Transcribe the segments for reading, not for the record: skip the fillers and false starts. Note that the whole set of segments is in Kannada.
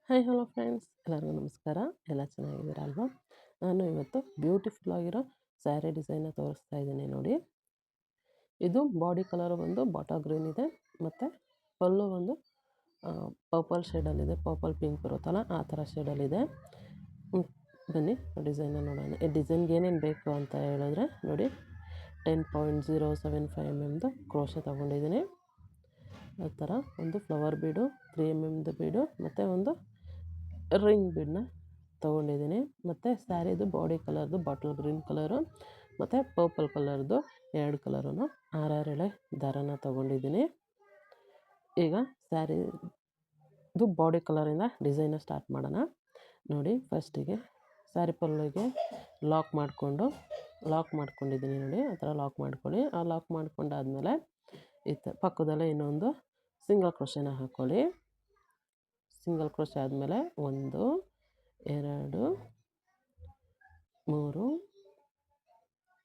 ಹಾಯ್ ಹಲೋ ಫ್ರೆಂಡ್ಸ್, ಎಲ್ಲರಿಗೂ ನಮಸ್ಕಾರ. ಎಲ್ಲ ಚೆನ್ನಾಗಿದ್ದೀರಾ ಅಲ್ವಾ? ನಾನು ಇವತ್ತು ಬ್ಯೂಟಿಫುಲ್ ಆಗಿರೋ ಸ್ಯಾರಿ ಡಿಸೈನ್ನ ತೋರಿಸ್ತಾ ಇದ್ದೀನಿ ನೋಡಿ. ಇದು ಬಾಡಿ ಕಲರ್ ಬಂದು ಬಾಟಲ್ ಗ್ರೀನ್ ಇದೆ, ಮತ್ತು ಪಲ್ಲು ಒಂದು ಪರ್ಪಲ್ ಶೇಡಲ್ಲಿದೆ. ಪರ್ಪಲ್ ಪಿಂಕ್ ಬರುತ್ತಲ್ಲ ಆ ಥರ ಶೇಡಲ್ಲಿದೆ. ಬನ್ನಿ ಡಿಸೈನ್ನ ನೋಡೋಣ. ಈ ಡಿಸೈನ್ಗೆ ಏನೇನು ಬೇಕು ಅಂತ ಹೇಳಿದ್ರೆ ನೋಡಿ, 10.075 mm ಕ್ರೋಶೆ ತೊಗೊಂಡಿದ್ದೀನಿ. ಆ ಥರ ಒಂದು ಫ್ಲವರ್ ಬೀಡು, 3 mm ಬೀಡು, ಮತ್ತು ಒಂದು ರಿಂಗ್ ಬೀಡನ್ನ ತೊಗೊಂಡಿದ್ದೀನಿ. ಮತ್ತು ಸ್ಯಾರಿದು ಬಾಡಿ ಕಲರ್ದು ಬಾಟಲ್ ಗ್ರೀನ್ ಕಲರು ಮತ್ತು ಪರ್ಪಲ್ ಕಲರ್ದು 2 ಕಲರೂ 6 ಎಳೆ ದಾರನ ತೊಗೊಂಡಿದ್ದೀನಿ. ಈಗ ಸ್ಯಾರಿದು ಬಾಡಿ ಕಲರಿಂದ ಡಿಸೈನ ಸ್ಟಾರ್ಟ್ ಮಾಡೋಣ. ನೋಡಿ, ಫಸ್ಟಿಗೆ ಸ್ಯಾರಿ ಪಲ್ಲುಗೆ ಲಾಕ್ ಮಾಡ್ಕೊಂಡಿದ್ದೀನಿ ನೋಡಿ. ಆ ಥರ ಲಾಕ್ ಮಾಡ್ಕೊಳ್ಳಿ. ಆ ಲಾಕ್ ಮಾಡ್ಕೊಂಡಾದ್ಮೇಲೆ ಪಕ್ಕದಲ್ಲೇ ಇನ್ನೊಂದು ಸಿಂಗಲ್ ಕ್ರೋಶೆನ ಹಾಕ್ಕೊಳ್ಳಿ. ಸಿಂಗಲ್ ಕ್ರೋಶೆ ಆದಮೇಲೆ 1 2 3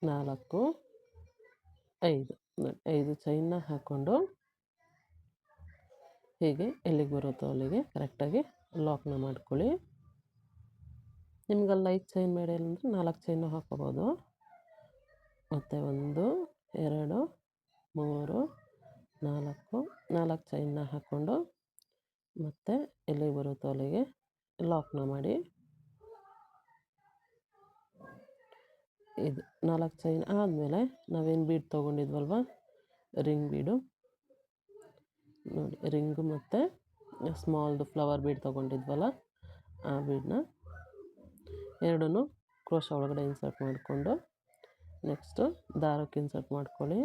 4 5 ಚೈನ್ನ ಹಾಕ್ಕೊಂಡು ಹೀಗೆ ಎಲ್ಲಿಗೆ ಬರುತ್ತೋ ಅಲ್ಲಿಗೆ ಕರೆಕ್ಟಾಗಿ ಲಾಕ್ನ ಮಾಡ್ಕೊಳ್ಳಿ. ನಿಮ್ಗಲ್ಲಿ 5 ಚೈನ್ ಬೇಡ ಅಂದರೆ 4 ಚೈನು ಹಾಕ್ಕೋಬೋದು. ಮತ್ತು 1 2 3 4 ಚೈನ್ನ ಹಾಕ್ಕೊಂಡು ಮತ್ತು ಎಲ್ಲಿಗೆ ಬರುತ್ತೋ ಅಲ್ಲಿಗೆ ಲಾಕ್ನ ಮಾಡಿ. ಇದು 4 ಚೈನ್ ಆದಮೇಲೆ ನಾವೇನು ಬೀಡ್ ತೊಗೊಂಡಿದ್ವಲ್ವ, ರಿಂಗ್ ಬೀಡು ನೋಡಿ, ರಿಂಗು ಮತ್ತು ಸ್ಮಾಲ್ದು ಫ್ಲವರ್ ಬೀಡ್ ತೊಗೊಂಡಿದ್ವಲ್ಲ ಆ ಬೀಡನ್ನ ಎರಡನ್ನೂ ಕ್ರೋಶ ಒಳಗಡೆ ಇನ್ಸರ್ಟ್ ಮಾಡಿಕೊಂಡು ನೆಕ್ಸ್ಟು ದಾರಕ್ಕೆ ಇನ್ಸರ್ಟ್ ಮಾಡ್ಕೊಳ್ಳಿ.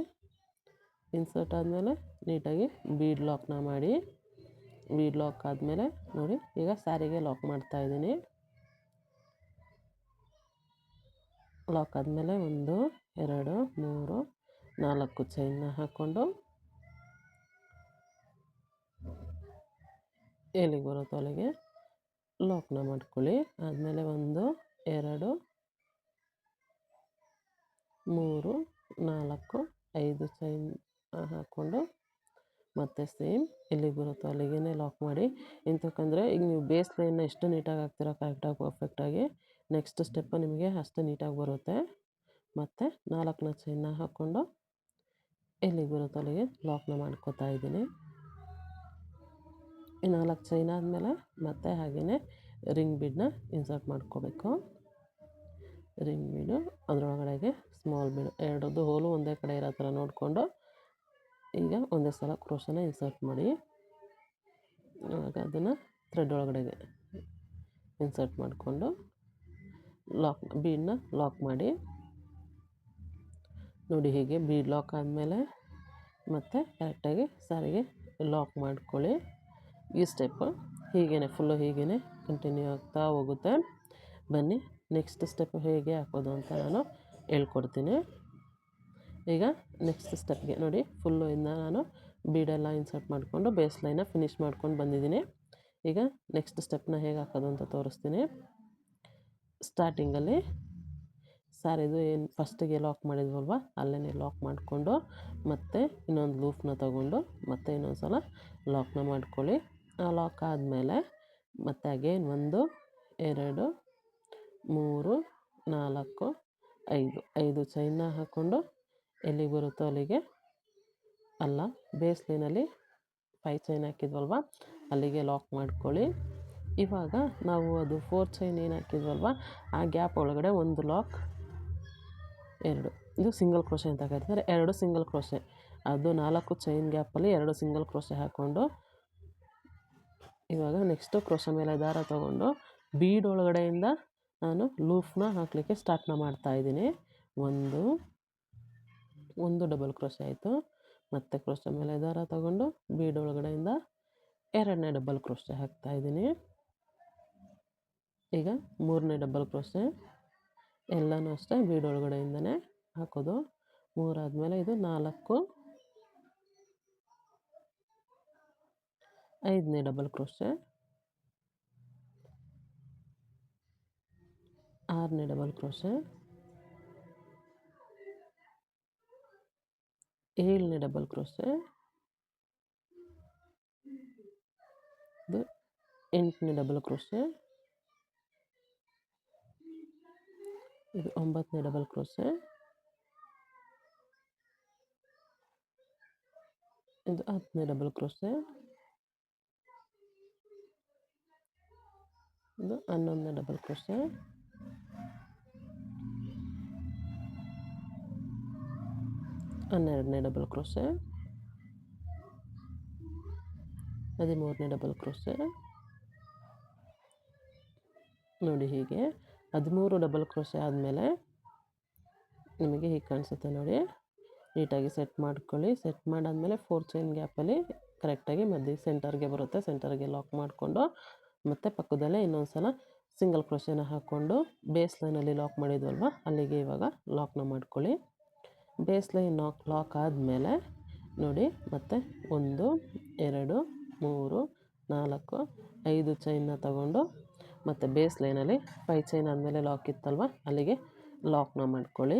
ಇನ್ಸರ್ಟ್ ಆದಮೇಲೆ ನೀಟಾಗಿ ಬೀಡ್ ಲಾಕ್ನ ಮಾಡಿ. ಬೀಡ್ ಲಾಕ್ ಆದಮೇಲೆ ನೋಡಿ, ಈಗ ಸ್ಯಾರಿಗೆ ಲಾಕ್ ಮಾಡ್ತಾಯಿದ್ದೀನಿ. ಲಾಕ್ ಆದಮೇಲೆ 1 2 3 4 ಚೈನ್ನ ಹಾಕ್ಕೊಂಡು ಎಲ್ಲಿಗೆ ಬರುತ್ತೋ ಅಲ್ಲಿಗೆ ಲಾಕ್ನ ಮಾಡ್ಕೊಳ್ಳಿ. ಆದಮೇಲೆ 1 2 3 4 5 ಚೈನ್ ಹಾಕ್ಕೊಂಡು ಮತ್ತು ಸೇಮ್ ಎಲ್ಲಿಗೆ ಬರುತ್ತೋ ಅಲ್ಲಿಗೆ ಲಾಕ್ ಮಾಡಿ. ಎಂತಕ್ಕಂದರೆ ಈಗ ನೀವು ಬೇಸ್ ಲೈನ್ನ ಎಷ್ಟು ನೀಟಾಗಿ ಹಾಕ್ತೀರಾ ಕರೆಕ್ಟಾಗಿ ಪರ್ಫೆಕ್ಟಾಗಿ, ನೆಕ್ಸ್ಟ್ ಸ್ಟೆಪ್ಪು ನಿಮಗೆ ಅಷ್ಟು ನೀಟಾಗಿ ಬರುತ್ತೆ. ಮತ್ತು 4ನೇ ಚೈನ್ನ ಹಾಕ್ಕೊಂಡು ಎಲ್ಲಿಗೆ ಬರುತ್ತೋ ಅಲ್ಲಿಗೆ ಲಾಕ್ನ ಮಾಡ್ಕೋತಾ ಇದ್ದೀನಿ. ಈ 4 ಚೈನ್ ಆದಮೇಲೆ ಮತ್ತೆ ಹಾಗೆಯೇ ರಿಂಗ್ ಬೀಡನ್ನ ಇನ್ಸರ್ಟ್ ಮಾಡ್ಕೋಬೇಕು. ರಿಂಗ್ ಬೀಡು ಅದರೊಳಗಡೆಗೆ ಸ್ಮಾಲ್ ಬೀಡು ಎರಡರದ್ದು ಹೋಲು ಒಂದೇ ಕಡೆ ಇರೋ ಥರ ನೋಡಿಕೊಂಡು ಈಗ ಒಂದೇ ಸಲ ಕ್ರೋಶನ ಇನ್ಸರ್ಟ್ ಮಾಡಿ. ಇವಾಗ ಅದನ್ನು ಥ್ರೆಡ್ ಒಳಗಡೆಗೆ ಇನ್ಸರ್ಟ್ ಮಾಡಿಕೊಂಡು ಬೀಡನ್ನ ಲಾಕ್ ಮಾಡಿ. ನೋಡಿ, ಹೀಗೆ ಬೀಡ್ ಲಾಕ್ ಆದಮೇಲೆ ಮತ್ತೆ ಕರೆಕ್ಟಾಗಿ ಸ್ಯಾರಿಗೆ ಲಾಕ್ ಮಾಡ್ಕೊಳ್ಳಿ. ಈ ಸ್ಟೆಪ್ಪು ಫುಲ್ಲು ಹೀಗೇ ಕಂಟಿನ್ಯೂ ಆಗ್ತಾ ಹೋಗುತ್ತೆ. ಬನ್ನಿ ನೆಕ್ಸ್ಟ್ ಸ್ಟೆಪ್ ಹೇಗೆ ಹಾಕೋದು ಅಂತ ನಾನು ಹೇಳ್ಕೊಡ್ತೀನಿ. ಈಗ ನೆಕ್ಸ್ಟ್ ಸ್ಟೆಪ್ಗೆ ನೋಡಿ, ಫುಲ್ಲು ಇಂದ ನಾನು ಬೀಡೆಲ್ಲ ಇನ್ಸರ್ಟ್ ಮಾಡಿಕೊಂಡು ಬೇಸ್ ಲೈನ್ನ ಫಿನಿಷ್ ಮಾಡ್ಕೊಂಡು ಬಂದಿದ್ದೀನಿ. ಈಗ ನೆಕ್ಸ್ಟ್ ಸ್ಟೆಪ್ನ ಹೇಗೆ ಹಾಕೋದು ಅಂತ ತೋರಿಸ್ತೀನಿ. ಸ್ಟಾರ್ಟಿಂಗಲ್ಲಿ ಸ್ಯಾರಿದು ಏನು ಫಸ್ಟಿಗೆ ಲಾಕ್ ಮಾಡಿದ್ವಲ್ವ ಅಲ್ಲೇ ಲಾಕ್ ಮಾಡಿಕೊಂಡು ಮತ್ತೆ ಇನ್ನೊಂದು ಲೂಪ್ನ ತಗೊಂಡು ಮತ್ತೆ ಇನ್ನೊಂದು ಸಲ ಲಾಕ್ನ ಮಾಡ್ಕೊಳ್ಳಿ. ಆ ಲಾಕ್ ಆದಮೇಲೆ ಮತ್ತೆ ಅಗೇನ್ 1 2 3 4 5 ಚೈನ್ನ ಹಾಕ್ಕೊಂಡು ಎಲ್ಲಿಗೆ ಬರುತ್ತೋ ಅಲ್ಲಿಗೆ ಅಲ್ಲ, ಬೇಸ್ ಲೈನಲ್ಲಿ 5 ಚೈನ್ ಹಾಕಿದ್ವಲ್ವ ಅಲ್ಲಿಗೆ ಲಾಕ್ ಮಾಡ್ಕೊಳ್ಳಿ. ಇವಾಗ ನಾವು ಅದು 4 ಚೈನ್ ಏನು ಹಾಕಿದ್ವಲ್ವ ಆ ಗ್ಯಾಪ್ ಒಳಗಡೆ ಒಂದು ಲಾಕ್, 2 ಇದು ಸಿಂಗಲ್ ಕ್ರೋಶೆ ಅಂತ ಕರೀತಾರೆ. 2 ಸಿಂಗಲ್ ಕ್ರೋಶೆ, ಅದು 4 ಚೈನ್ ಗ್ಯಾಪಲ್ಲಿ 2 ಸಿಂಗಲ್ ಕ್ರೋಶೆ ಹಾಕ್ಕೊಂಡು ಇವಾಗ ನೆಕ್ಸ್ಟು ಕ್ರೋಶೆ ಮೇಲೆ ದಾರ ತೊಗೊಂಡು ಬೀಡ್ ಒಳಗಡೆಯಿಂದ ನಾನು ಲೂಪ್ನ ಹಾಕಲಿಕ್ಕೆ ಸ್ಟಾರ್ಟ್ನ ಮಾಡ್ತಾಯಿದ್ದೀನಿ. ಒಂದು ಡಬಲ್ ಕ್ರೋಶೆ ಆಯಿತು. ಮತ್ತು ಕ್ರೋಶೆ ಮೇಲೆ ದಾರ ತಗೊಂಡು ಬೀಡ್ ಒಳಗಡೆಯಿಂದ 2ನೇ ಡಬಲ್ ಕ್ರೋಶೆ ಹಾಕ್ತಾಯಿದ್ದೀನಿ. ಈಗ 3ನೇ ಡಬಲ್ ಕ್ರೋಶೆ ಎಲ್ಲನೂ ಅಷ್ಟೇ ಬೀಡ್ ಒಳಗಡೆಯಿಂದನೇ ಹಾಕೋದು. 3 ಆದಮೇಲೆ ಇದು 4, 5ನೇ ಡಬಲ್ ಕ್ರೋಶೆ, 6ನೇ ಡಬಲ್ ಕ್ರೋಶೆ, 7ನೇ ಡಬಲ್ ಕ್ರೋಶೆ, ಇದು 8ನೇ ಡಬಲ್ ಕ್ರೋಶೆ, ಇದು 9ನೇ ಡಬಲ್ ಕ್ರೋಶೆ, ಇದು 10ನೇ ಡಬಲ್ ಕ್ರೋಶೆ, ಇದು 11ನೇ ಡಬಲ್ ಕ್ರೋಶೆ, ಹನ್ನೆರಡನೇ ಡಬಲ್ ಕ್ರೋಶೆ, 13ನೇ ಡಬಲ್ ಕ್ರೋಶೆ. ನೋಡಿ ಹೀಗೆ 13 ಡಬಲ್ ಕ್ರೋಶೆ ಆದಮೇಲೆ ನಿಮಗೆ ಹೀಗೆ ಕಾಣಿಸುತ್ತೆ ನೋಡಿ. ನೀಟಾಗಿ ಸೆಟ್ ಮಾಡ್ಕೊಳ್ಳಿ. ಸೆಟ್ ಮಾಡಾದಮೇಲೆ 4 ಚೈನ್ ಗ್ಯಾಪಲ್ಲಿ ಕರೆಕ್ಟಾಗಿ ಮಧ್ಯೆ ಸೆಂಟರ್ಗೆ ಬರುತ್ತೆ. ಸೆಂಟರ್ಗೆ ಲಾಕ್ ಮಾಡಿಕೊಂಡು ಮತ್ತು ಪಕ್ಕದಲ್ಲೇ ಇನ್ನೊಂದು ಸಲ ಸಿಂಗಲ್ ಕ್ರೋಶೆನ ಹಾಕ್ಕೊಂಡು ಬೇಸ್ ಲೈನಲ್ಲಿ ಲಾಕ್ ಮಾಡಿದ್ವಲ್ವ ಅಲ್ಲಿಗೆ ಇವಾಗ ಲಾಕ್ನ ಮಾಡ್ಕೊಳ್ಳಿ. ಬೇಸ್ ಲೈನ್ ಲಾಕ್ ಆದಮೇಲೆ ನೋಡಿ ಮತ್ತೆ 1 2 3 4 5 ಚೈನ್ನ ತಗೊಂಡು ಮತ್ತು ಬೇಸ್ ಲೈನಲ್ಲಿ 5 ಚೈನ್ ಆದಮೇಲೆ ಲಾಕ್ ಇತ್ತಲ್ವ ಅಲ್ಲಿಗೆ ಲಾಕ್ನ ಮಾಡ್ಕೊಳ್ಳಿ.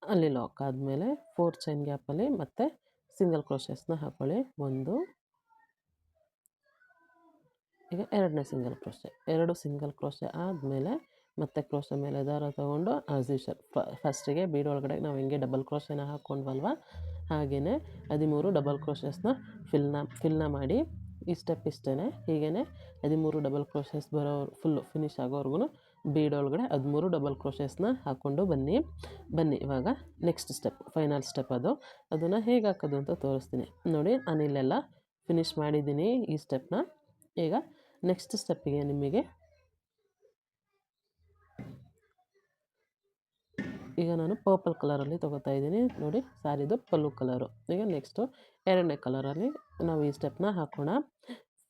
ಅಲ್ಲಿ ಲಾಕ್ ಆದಮೇಲೆ 4 ಚೈನ್ ಗ್ಯಾಪಲ್ಲಿ ಮತ್ತೆ ಸಿಂಗಲ್ ಕ್ರೋಶಸ್ನ ಹಾಕ್ಕೊಳ್ಳಿ. 1, ಈಗ 2ನೇ ಸಿಂಗಲ್ ಕ್ರೋಶೆ, 2 ಸಿಂಗಲ್ ಕ್ರೋಶೆ ಆದಮೇಲೆ ಮತ್ತೆ ಕ್ರೋಶೆ ಮೇಲೆ ದಾರ ತೊಗೊಂಡು ಆಸ್ ಯೂಶುವಲ್ ಫಸ್ಟಿಗೆ ಬೀಡ್ ಒಳಗಡೆ ನಾವು ಹೆಂಗೆ ಡಬಲ್ ಕ್ರೋಶೆನ ಹಾಕ್ಕೊಂಡ್ವಲ್ವ ಹಾಗೆಯೇ 13 ಡಬಲ್ ಕ್ರೋಶಸ್ನ ಫಿಲ್ನ ಮಾಡಿ ಈ ಸ್ಟೆಪ್ ಇಷ್ಟೇ. ಹೀಗೇ 13 ಡಬಲ್ ಕ್ರೋಶಸ್ ಫುಲ್ಲು ಫಿನಿಶ್ ಆಗೋವರೆಗೂ ಬೀಡ್ ಒಳಗಡೆ 13 ಡಬಲ್ ಕ್ರೋಶಸ್ನ ಹಾಕ್ಕೊಂಡು ಬನ್ನಿ. ಇವಾಗ ನೆಕ್ಸ್ಟ್ ಸ್ಟೆಪ್ ಫೈನಲ್ ಸ್ಟೆಪ್ ಅದನ್ನು ಹೇಗೆ ಹಾಕೋದು ಅಂತ ತೋರಿಸ್ತೀನಿ ನೋಡಿ. ನಾನಿಲ್ಲೆಲ್ಲ ಫಿನಿಶ್ ಮಾಡಿದ್ದೀನಿ ಈ ಸ್ಟೆಪ್ನ. ಈಗ ನೆಕ್ಸ್ಟ್ ಸ್ಟೆಪ್ಪಿಗೆ ನಿಮಗೆ ಈಗ ನಾನು ಪರ್ಪಲ್ ಕಲರಲ್ಲಿ ತೊಗೋತಾ ಇದ್ದೀನಿ ನೋಡಿ. ಸ್ಯಾರಿದು ಪಲ್ಲು ಕಲರು. ಈಗ ನೆಕ್ಸ್ಟು 2ನೇ ಕಲರಲ್ಲಿ ನಾವು ಈ ಸ್ಟೆಪ್ನ ಹಾಕೋಣ.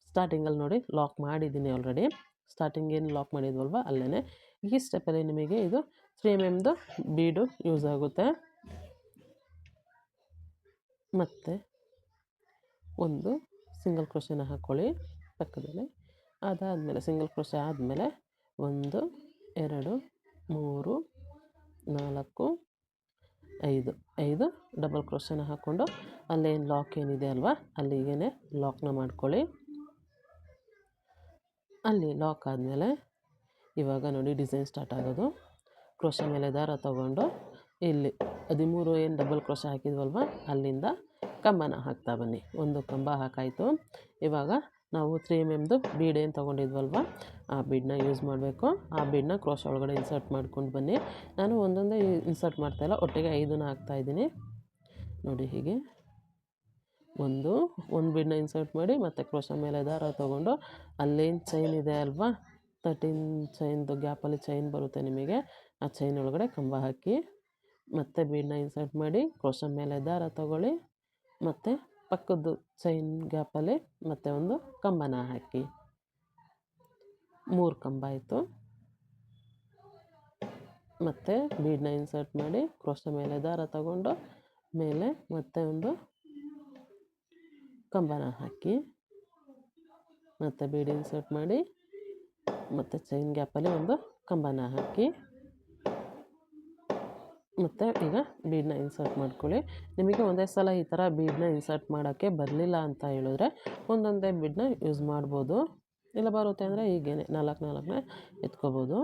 ಸ್ಟಾರ್ಟಿಂಗಲ್ಲಿ ನೋಡಿ ಲಾಕ್ ಮಾಡಿದ್ದೀನಿ ಆಲ್ರೆಡಿ. ಸ್ಟಾರ್ಟಿಂಗ್ ಏನು ಲಾಕ್ ಮಾಡಿದ್ವಲ್ವ ಅಲ್ಲೇ ಈ ಸ್ಟೆಪ್ಪಲ್ಲಿ ನಿಮಗೆ ಇದು 3mm ಬೀಡು ಯೂಸ್ ಆಗುತ್ತೆ. ಮತ್ತು ಒಂದು ಸಿಂಗಲ್ ಕ್ರೋಶೆನ ಹಾಕ್ಕೊಳ್ಳಿ ಪಕ್ಕದಲ್ಲಿ. ಅದಾದಮೇಲೆ ಸಿಂಗಲ್ ಕ್ರೋಶೆ ಆದಮೇಲೆ 1 2 3 4 5 ಡಬಲ್ ಕ್ರೋಶೆನ ಹಾಕ್ಕೊಂಡು ಅಲ್ಲೇನು ಲಾಕ್ ಏನಿದೆ ಅಲ್ವಾ ಅಲ್ಲಿಗೇ ಲಾಕ್ನ ಮಾಡ್ಕೊಳ್ಳಿ. ಅಲ್ಲಿ ಲಾಕ್ ಆದಮೇಲೆ ಇವಾಗ ನೋಡಿ ಡಿಸೈನ್ ಸ್ಟಾರ್ಟ್ ಆಗೋದು. ಕ್ರೋಶೆ ಮೇಲೆ ದಾರ ತೊಗೊಂಡು ಇಲ್ಲಿ 13 ಏನು ಡಬಲ್ ಕ್ರೋಶೆ ಹಾಕಿದ್ವಲ್ವ ಅಲ್ಲಿಂದ ಕಂಬನ ಹಾಕ್ತಾ ಬನ್ನಿ. ಒಂದು ಕಂಬ ಹಾಕಾಯಿತು. ಇವಾಗ ನಾವು 3mm ಬೀಡ್ ಏನು ತೊಗೊಂಡಿದ್ವಲ್ವ ಆ ಬೀಡನ್ನ ಯೂಸ್ ಮಾಡಬೇಕು. ಆ ಬೀಡನ್ನ ಕ್ರೋಶೆ ಒಳಗಡೆ ಇನ್ಸರ್ಟ್ ಮಾಡ್ಕೊಂಡು ಬನ್ನಿ. ನಾನು ಒಂದೊಂದೇ ಇನ್ಸರ್ಟ್ ಮಾಡ್ತಾಯಿಲ್ಲ, ಒಟ್ಟಿಗೆ 5ನ ಹಾಕ್ತಾಯಿದ್ದೀನಿ ನೋಡಿ. ಹೀಗೆ ಒಂದು ಬೀಡನ್ನ ಇನ್ಸರ್ಟ್ ಮಾಡಿ ಮತ್ತು ಕ್ರೋಶೆ ಮೇಲೆ ದಾರ ತೊಗೊಂಡು ಅಲ್ಲೇನು ಚೈನ್ ಇದೆ ಅಲ್ವಾ 13 ಚೈನ್ದು ಗ್ಯಾಪಲ್ಲಿ ಚೈನ್ ಬರುತ್ತೆ ನಿಮಗೆ. ಆ ಚೈನ್ ಒಳಗಡೆ ಕಂಬ ಹಾಕಿ ಮತ್ತು ಬೀಡನ್ನ ಇನ್ಸರ್ಟ್ ಮಾಡಿ ಕ್ರೋಶೆ ಮೇಲೆ ದಾರ ತೊಗೊಳ್ಳಿ ಮತ್ತು ಪಕ್ಕದ್ದು ಚೈನ್ ಗ್ಯಾಪಲ್ಲಿ ಮತ್ತೆ ಒಂದು ಕಂಬನ ಹಾಕಿ. 3 ಕಂಬ ಆಯಿತು. ಮತ್ತು ಬೀಡನ್ನ ಇನ್ಸರ್ಟ್ ಮಾಡಿ ಕ್ರೋಶೆ ಮೇಲೆ ದಾರ ತಗೊಂಡು ಮೇಲೆ ಮತ್ತೆ ಒಂದು ಕಂಬನ ಹಾಕಿ ಮತ್ತು ಬೀಡ್ ಇನ್ಸರ್ಟ್ ಮಾಡಿ ಮತ್ತು ಚೈನ್ ಗ್ಯಾಪಲ್ಲಿ ಒಂದು ಕಂಬನ ಹಾಕಿ ಮತ್ತು ಈಗ ಬೀಡನ್ನ ಇನ್ಸರ್ಟ್ ಮಾಡ್ಕೊಳ್ಳಿ. ನಿಮಗೆ ಒಂದೇ ಸಲ ಈ ಥರ ಬೀಡನ್ನ ಇನ್ಸರ್ಟ್ ಮಾಡೋಕ್ಕೆ ಬರಲಿಲ್ಲ ಅಂತ ಹೇಳಿದ್ರೆ ಒಂದೊಂದೇ ಬೀಡನ್ನ ಯೂಸ್ ಮಾಡ್ಬೋದು. ಇಲ್ಲ ಬರುತ್ತೆ ಅಂದರೆ ಹೀಗೇ 4ನೇ ಎತ್ಕೋಬೋದು.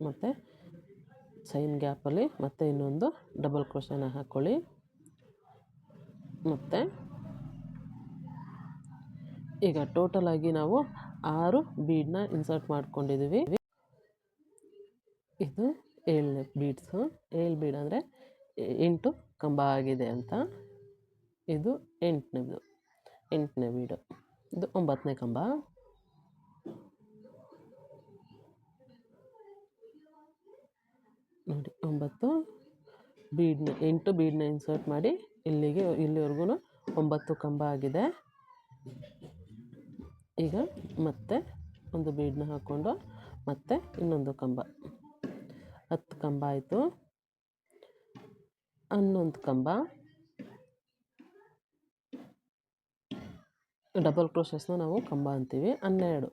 ಮತ್ತು ಚೈನ್ ಗ್ಯಾಪಲ್ಲಿ ಮತ್ತೆ ಇನ್ನೊಂದು ಡಬಲ್ ಕ್ರೋಶೆನ ಹಾಕ್ಕೊಳ್ಳಿ. ಮತ್ತು ಈಗ ಟೋಟಲಾಗಿ ನಾವು 6 ಬೀಡನ್ನ ಇನ್ಸರ್ಟ್ ಮಾಡ್ಕೊಂಡಿದ್ದೀವಿ. ಇದು 7ನೇ ಬೀಡ್ಸು. 7 ಬೀಡ್ ಅಂದರೆ 8 ಕಂಬ ಆಗಿದೆ ಅಂತ. ಇದು 8ನೇ ಬೀಡು. ಇದು 9ನೇ ಕಂಬ. ನೋಡಿ 9 ಬೀಡನ್ನ 8 ಬೀಡನ್ನ ಇನ್ಸರ್ಟ್ ಮಾಡಿ ಇಲ್ಲಿವರೆಗೂ 9 ಕಂಬ ಆಗಿದೆ. ಈಗ ಮತ್ತೆ ಒಂದು ಬೀಡನ್ನ ಹಾಕ್ಕೊಂಡು ಮತ್ತೆ ಇನ್ನೊಂದು ಕಂಬ 10 ಕಂಬ ಆಯಿತು. 11 ಕಂಬ ಡಬಲ್ ಕ್ರೋಶಸ್ನ ನಾವು ಕಂಬ ಅಂತೀವಿ. 12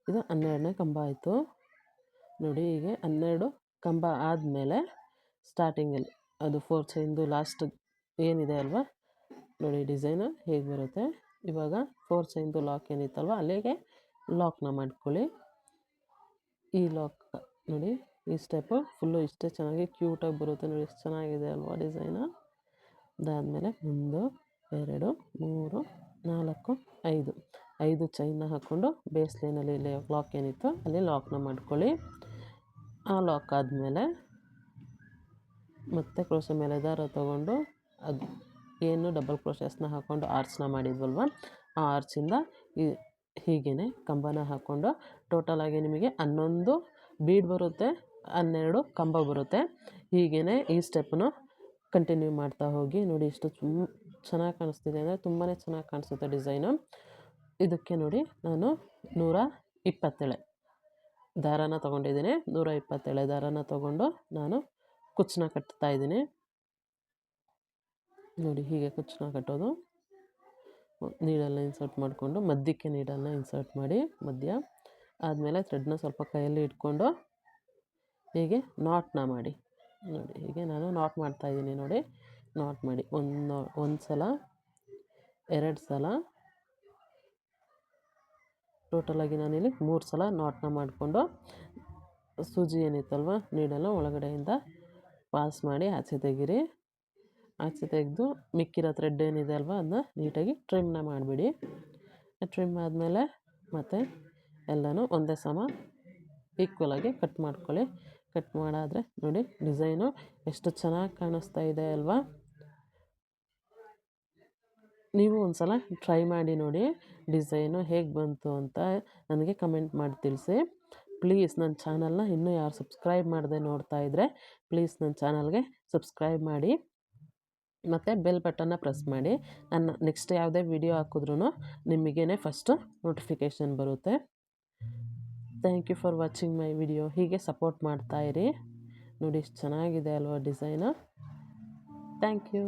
ಇದು 12ನೇ ಕಂಬ ಆಯಿತು ನೋಡಿ. ಹೀಗೆ 12 ಕಂಬ ಆದಮೇಲೆ ಸ್ಟಾರ್ಟಿಂಗಲ್ಲಿ ಅದು 4 ಚೈನ್ದು ಲಾಸ್ಟ್ ಏನಿದೆ ಅಲ್ವಾ ನೋಡಿ ಡಿಸೈನು ಹೇಗೆ ಬರುತ್ತೆ ಇವಾಗ 4 ಚೈನ್ದು ಲಾಕ್ ಏನಿತ್ತಲ್ವ ಅಲ್ಲಿಗೆ ಲಾಕ್ನ ಮಾಡ್ಕೊಳ್ಳಿ. ಈ ಲಾಕ್ ನೋಡಿ ಈ ಸ್ಟೆಪ್ಪು ಫುಲ್ಲು ಇಷ್ಟೇ ಚೆನ್ನಾಗಿ ಕ್ಯೂಟಾಗಿ ಬರುತ್ತೆ ನೋಡಿ, ಎಷ್ಟು ಚೆನ್ನಾಗಿದೆ ಅಲ್ವಾ ಡಿಸೈನು. ಅದಾದಮೇಲೆ 1 2 3 4 5 ಚೈನ್ನ ಹಾಕ್ಕೊಂಡು ಬೇಸ್ ಲೈನಲ್ಲಿ ಲಾಕ್ ಏನಿತ್ತು ಅಲ್ಲಿ ಲಾಕ್ನ ಮಾಡ್ಕೊಳ್ಳಿ. ಆ ಲಾಕ್ ಆದಮೇಲೆ ಮತ್ತೆ ಕ್ರೋಶೆ ಮೇಲೆ ದಾರ ತೊಗೊಂಡು ಅದು ಏನು ಡಬಲ್ ಕ್ರೋಶಸ್ನ ಹಾಕ್ಕೊಂಡು ಆರ್ಚ್ನ ಮಾಡಿದ್ವಲ್ವ, ಆ ಆರ್ಚಿಂದ ಹೀಗೇ ಕಂಬನ ಹಾಕ್ಕೊಂಡು ಟೋಟಲಾಗಿ ನಿಮಗೆ 11 ಬೀಡ್ ಬರುತ್ತೆ, 12 ಕಂಬ ಬರುತ್ತೆ. ಹೀಗೇ ಈ ಸ್ಟೆಪ್ಪನ್ನು ಕಂಟಿನ್ಯೂ ಮಾಡ್ತಾ ಹೋಗಿ. ನೋಡಿ ಎಷ್ಟು ಚೆನ್ನಾಗಿ ಕಾಣಿಸ್ತಿದೆ ಅಂದರೆ ತುಂಬಾ ಚೆನ್ನಾಗಿ ಕಾಣಿಸುತ್ತೆ ಡಿಸೈನು. ಇದಕ್ಕೆ ನೋಡಿ ನಾನು 127 ದಾರಾನ ತೊಗೊಂಡಿದ್ದೀನಿ. 127 ದಾರಾನ ತೊಗೊಂಡು ನಾನು ಕುಚ್ಚನ್ನ ಕಟ್ತಾಯಿದ್ದೀನಿ. ನೋಡಿ ಹೀಗೆ ಕುಚ್ಚನ್ನ ಕಟ್ಟೋದು. ನೀಡಲ್ನ ಇನ್ಸರ್ಟ್ ಮಾಡಿಕೊಂಡು ಮಧ್ಯಕ್ಕೆ ನೀಡಲ್ನ ಇನ್ಸರ್ಟ್ ಮಾಡಿ ಮಧ್ಯ. ಆದಮೇಲೆ ಥ್ರೆಡ್ನ ಸ್ವಲ್ಪ ಕೈಯಲ್ಲಿ ಇಟ್ಕೊಂಡು ಹೀಗೆ ನಾಟ್ನ ಮಾಡಿ. ನೋಡಿ ಹೀಗೆ ನಾನು ನಾಟ್ ಮಾಡ್ತಾಯಿದ್ದೀನಿ ನೋಡಿ. ನಾಟ್ ಮಾಡಿ ಒಂದು ಸಲ 2 ಸಲ ಟೋಟಲಾಗಿ ನಾನಿಲ್ಲಿ 3 ಸಲ ನಾಟ್ನ ಮಾಡಿಕೊಂಡು ಸೂಜಿ ಏನಿತ್ತಲ್ವ ನೀಡಲ್ಲ ಒಳಗಡೆಯಿಂದ ಪಾಸ್ ಮಾಡಿ ಆಚೆ ತೆಗೀರಿ. ಆಚೆ ತೆಗೆದು ಮಿಕ್ಕಿರೋ ಥ್ರೆಡ್ ಏನಿದೆ ಅಲ್ವ ಅದನ್ನ ನೀಟಾಗಿ ಟ್ರಿಮ್ನ ಮಾಡಿಬಿಡಿ. ಟ್ರಿಮ್ ಆದಮೇಲೆ ಮತ್ತೆ ಎಲ್ಲನೂ ಒಂದೇ ಸಮ ಈಕ್ವಲಾಗಿ ಕಟ್ ಮಾಡ್ಕೊಳ್ಳಿ. ಕಟ್ ಮಾಡಾದರೆ ನೋಡಿ ಡಿಸೈನು ಎಷ್ಟು ಚೆನ್ನಾಗಿ ಕಾಣಿಸ್ತಾ ಇದೆ ಅಲ್ವಾ. ನೀವು ಒಂದು ಸಲ ಟ್ರೈ ಮಾಡಿ ನೋಡಿ ಡಿಸೈನು ಹೇಗೆ ಬಂತು ಅಂತ ನನಗೆ ಕಮೆಂಟ್ ಮಾಡಿ ತಿಳಿಸಿ. ಪ್ಲೀಸ್ ನನ್ನ ಚಾನಲ್ನ ಇನ್ನೂ ಯಾರು ಸಬ್ಸ್ಕ್ರೈಬ್ ಮಾಡದೆ ನೋಡ್ತಾ ಇದ್ದರೆ ಪ್ಲೀಸ್ ನನ್ನ ಚಾನಲ್ಗೆ ಸಬ್ಸ್ಕ್ರೈಬ್ ಮಾಡಿ ಮತ್ತು ಬೆಲ್ ಬಟನ್ನ ಪ್ರೆಸ್ ಮಾಡಿ. ನಾನು ನೆಕ್ಸ್ಟ್ ಯಾವುದೇ ವಿಡಿಯೋ ಹಾಕಿದ್ರೂ ನಿಮಗೇ ಫಸ್ಟು ನೋಟಿಫಿಕೇಷನ್ ಬರುತ್ತೆ. Thank you for watching my video. ಹೀಗೆ ಸಪೋರ್ಟ್ ಮಾಡ್ತಾಯಿರಿ. ನೋಡಿ ಎಷ್ಟು ಚೆನ್ನಾಗಿದೆ ಅಲ್ವಾ ಡಿಸೈನು. Thank you.